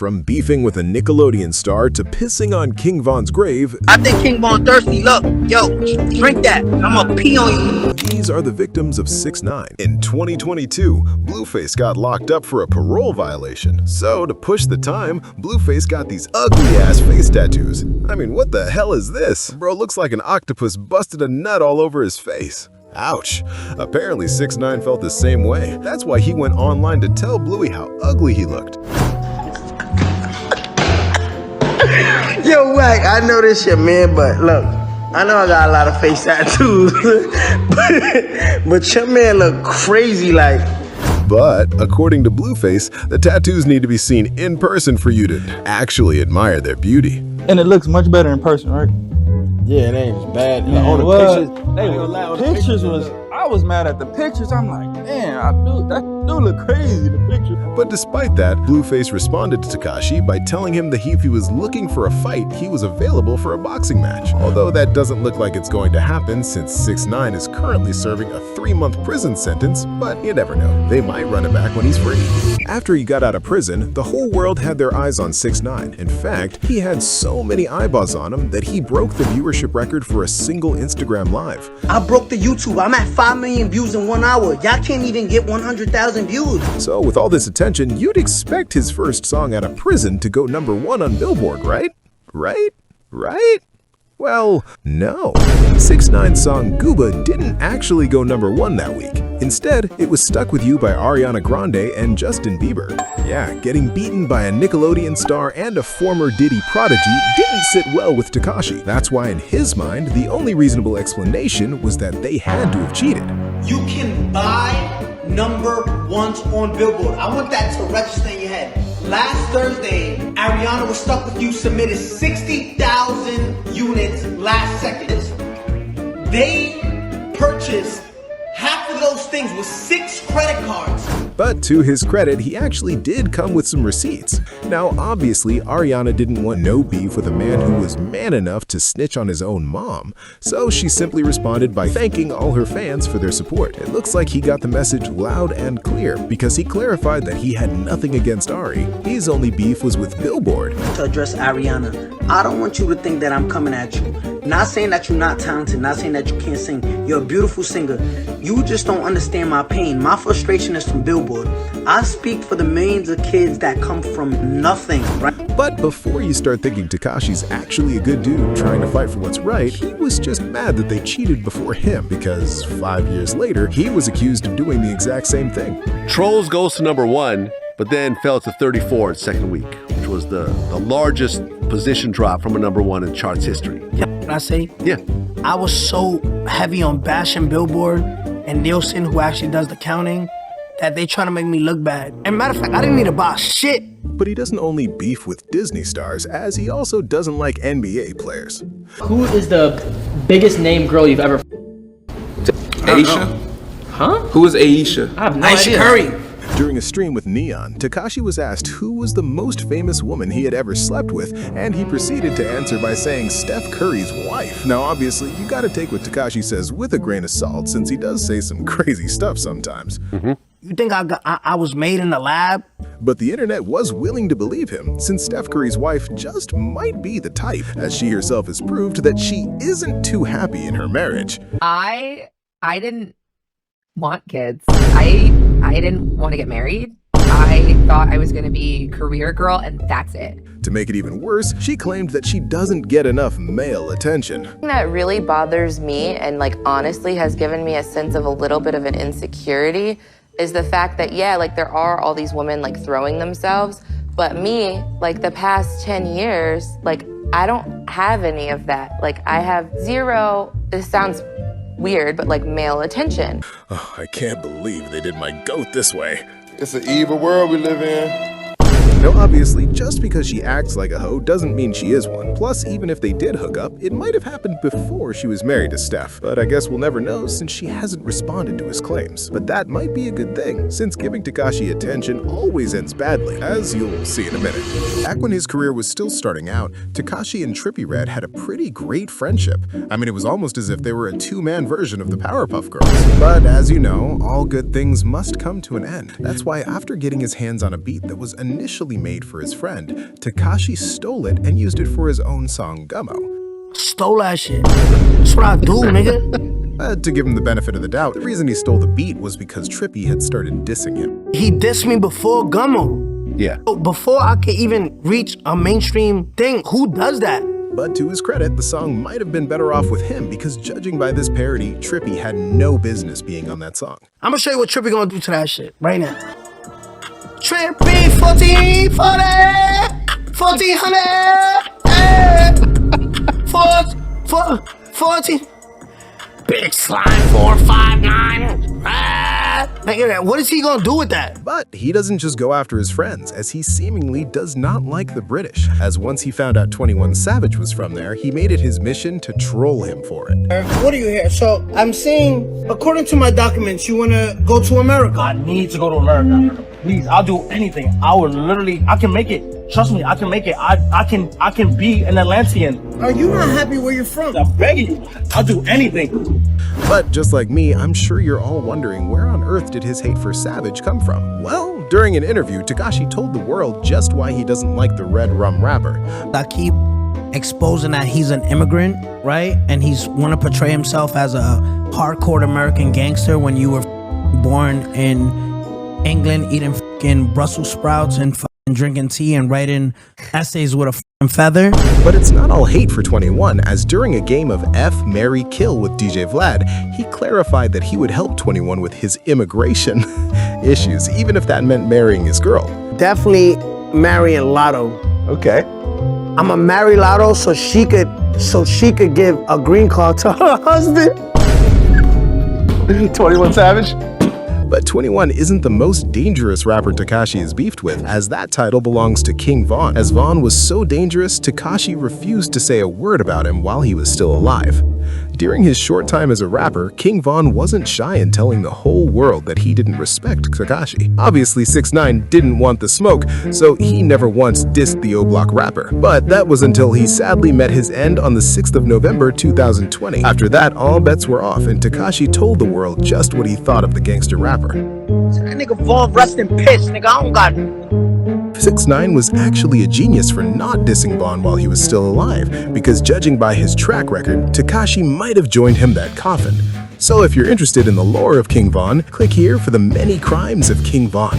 From beefing with a Nickelodeon star to pissing on King Von's grave, I think King Von thirsty. Look, yo, drink that. I'm gonna pee on you. these are the victims of 6ix9ine. In 2022, Blueface got locked up for a parole violation. So to push the time, Blueface got these ugly-ass face tattoos. I mean, what the hell is this? Bro looks like an octopus busted a nut all over his face. Ouch. Apparently 6ix9ine felt the same way. That's why he went online to tell Bluey how ugly he looked. Yo, Wack, I know this shit, man, but look, I know I got a lot of face tattoos, but your man look crazy like. But according to Blueface, the tattoos need to be seen in person for you to actually admire their beauty. And it looks much better in person, right? Yeah, it ain't as bad. Man, All the pictures was. I was mad at the pictures. I'm like, man, that do look crazy. The picture. But despite that, Blueface responded to Tekashi by telling him that if he was looking for a fight, he was available for a boxing match. Although that doesn't look like it's going to happen since 6ix9ine is currently serving a 3-month prison sentence, but you never know. They might run it back when he's free. After he got out of prison, the whole world had their eyes on 6ix9ine. In fact, he had so many eyeballs on him that he broke the viewership record for a single Instagram live. I broke the YouTube. I'm at 5 million views in 1 hour. Y'all can't even get 100,000 views. So with all this attention, you'd expect his first song out of prison to go #1 on Billboard, right? Right? Well, no. 6ix9ine's song Gooba didn't actually go #1 that week. Instead, it was Stuck With You by Ariana Grande and Justin Bieber. Yeah, getting beaten by a Nickelodeon star and a former Diddy prodigy didn't sit well with Tekashi. That's why in his mind, the only reasonable explanation was that they had to have cheated. You can buy #1s on Billboard. I want that to register in your head. Last Thursday, Ariana was Stuck With You submitted 60,000 units last second. They purchased half of those things with 6 credit cards. But to his credit, he actually did come with some receipts. Now, obviously, Ariana didn't want no beef with a man who was man enough to snitch on his own mom, so she simply responded by thanking all her fans for their support. It looks like he got the message loud and clear because he clarified that he had nothing against Ari. His only beef was with Billboard. To address Ariana, I don't want you to think that I'm coming at you. Not saying that you're not talented, not saying that you can't sing. You're a beautiful singer. You just don't understand my pain. My frustration is from Billboard. I speak for the millions of kids that come from nothing, right? But before you start thinking Tekashi's actually a good dude trying to fight for what's right, he was just mad that they cheated before him because 5 years later, he was accused of doing the exact same thing. Trolls goes to #1, but then fell to 34 its second week, which was the largest position drop from a #1 in charts history. Yeah, can I say? Yeah. I was so heavy on bashing Billboard and Nielsen, who actually does the counting, that they trying to make me look bad. And matter of fact, I didn't need to buy shit. But he doesn't only beef with Disney stars, as he also doesn't like NBA players. Who is the biggest name girl you've ever? Aisha? Huh? Who is Aisha? I have no Aisha idea. Curry. During a stream with Neon, Tekashi was asked who was the most famous woman he had ever slept with, and he proceeded to answer by saying Steph Curry's wife. Now obviously, you gotta take what Tekashi says with a grain of salt, since he does say some crazy stuff sometimes. You think I was made in the lab? But the internet was willing to believe him, since Steph Curry's wife just might be the type, as she herself has proved that she isn't too happy in her marriage. I didn't want kids. I didn't want to get married. I thought I was going to be career girl and that's it. To make it even worse, she claimed that she doesn't get enough male attention. That really bothers me and honestly has given me a sense of a little bit of an insecurity is the fact that, yeah, there are all these women throwing themselves, but me, the past 10 years, I don't have any of that. I have zero, this sounds weird, but male attention. Oh, I can't believe they did my goat this way. It's an evil world we live in. Now obviously, just because she acts like a hoe doesn't mean she is one. Plus, even if they did hook up, it might have happened before she was married to Steph. But I guess we'll never know since she hasn't responded to his claims. But that might be a good thing, since giving Tekashi attention always ends badly, as you'll see in a minute. Back when his career was still starting out, Tekashi and Trippie Redd had a pretty great friendship. I mean, it was almost as if they were a two-man version of the Powerpuff Girls. But as you know, all good things must come to an end. That's why after getting his hands on a beat that was initially supposedly made for his friend, Tekashi stole it and used it for his own song Gummo. Stole that shit. That's what I do, nigga. To give him the benefit of the doubt, the reason he stole the beat was because Trippie had started dissing him. He dissed me before Gummo. Yeah. Before I could even reach a mainstream thing. Who does that? But to his credit, the song might have been better off with him because judging by this parody, Trippie had no business being on that song. I'm gonna show you what Trippie gonna do to that shit right now. Trippie 1440, 1400, 14. Big slime 459. What is he gonna do with that? But he doesn't just go after his friends, as he seemingly does not like the British, as once he found out 21 Savage was from there, he made it his mission to troll him for it. What are you here? So I'm seeing, according to my documents, you wanna go to America. I need to go to America. Please, I'll do anything. I can make it. Trust me, I can make it. I can be an Atlantean. Are you not happy where you're from? I'm begging you. I'll do anything. But just like me, I'm sure you're all wondering where on earth did his hate for Savage come from? Well, during an interview, Tekashi told the world just why he doesn't like the Red Rum rapper. I keep exposing that he's an immigrant, right? And he's want to portray himself as a hardcore American gangster when you were born in England, eating Brussels sprouts and drinking tea and writing essays with a feather. But it's not all hate for 21, as during a game of F, Marry, Kill with DJ Vlad, he clarified that he would help 21 with his immigration issues, even if that meant marrying his girl. Definitely marrying Lotto. Okay. I'm gonna marry Lotto so she could give a green card to her husband. 21 Savage? But 21 isn't the most dangerous rapper Tekashi is beefed with, as that title belongs to King Von. As Von was so dangerous, Tekashi refused to say a word about him while he was still alive. During his short time as a rapper, King Von wasn't shy in telling the whole world that he didn't respect Tekashi. Obviously, 6ix9ine didn't want the smoke, so he never once dissed the O-Block rapper. But that was until he sadly met his end on the 6th of November 2020. After that, all bets were off, and Tekashi told the world just what he thought of the gangster rapper. So that nigga Von rest in piss, nigga. I don't got 6ix9ine was actually a genius for not dissing Von while he was still alive, because judging by his track record, Tekashi might have joined him that coffin. So if you're interested in the lore of King Von, click here for the many crimes of King Von.